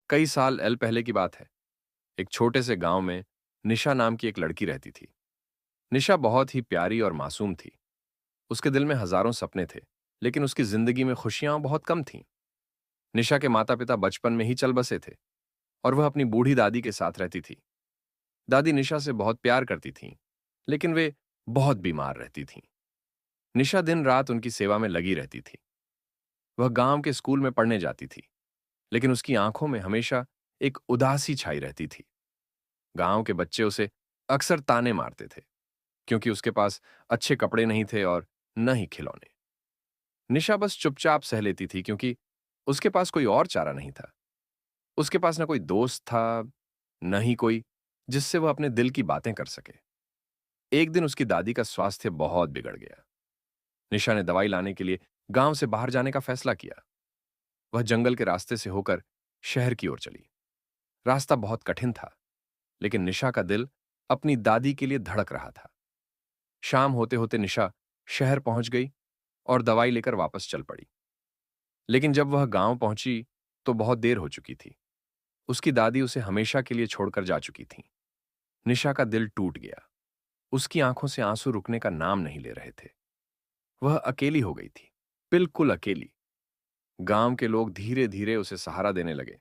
कई साल पहले की बात है। एक छोटे से गांव में निशा नाम की एक लड़की रहती थी। निशा बहुत ही प्यारी और मासूम थी। उसके दिल में हजारों सपने थे, लेकिन उसकी जिंदगी में खुशियां बहुत कम थीं। निशा के माता पिता बचपन में ही चल बसे थे और वह अपनी बूढ़ी दादी के साथ रहती थी। दादी निशा से बहुत प्यार करती थीं, लेकिन वे बहुत बीमार रहती थीं। निशा दिन रात उनकी सेवा में लगी रहती थी। वह गांव के स्कूल में पढ़ने जाती थी, लेकिन उसकी आंखों में हमेशा एक उदासी छाई रहती थी। गांव के बच्चे उसे अक्सर ताने मारते थे, क्योंकि उसके पास अच्छे कपड़े नहीं थे और न ही खिलौने। निशा बस चुपचाप सह लेती थी, क्योंकि उसके पास कोई और चारा नहीं था। उसके पास न कोई दोस्त था, न ही कोई जिससे वह अपने दिल की बातें कर सके। एक दिन उसकी दादी का स्वास्थ्य बहुत बिगड़ गया। निशा ने दवाई लाने के लिए गांव से बाहर जाने का फैसला किया। वह जंगल के रास्ते से होकर शहर की ओर चली। रास्ता बहुत कठिन था, लेकिन निशा का दिल अपनी दादी के लिए धड़क रहा था। शाम होते होते निशा शहर पहुंच गई और दवाई लेकर वापस चल पड़ी। लेकिन जब वह गांव पहुंची तो बहुत देर हो चुकी थी। उसकी दादी उसे हमेशा के लिए छोड़कर जा चुकी थी। निशा का दिल टूट गया। उसकी आंखों से आंसू रुकने का नाम नहीं ले रहे थे। वह अकेली हो गई थी, बिल्कुल अकेली। गांव के लोग धीरे धीरे उसे सहारा देने लगे,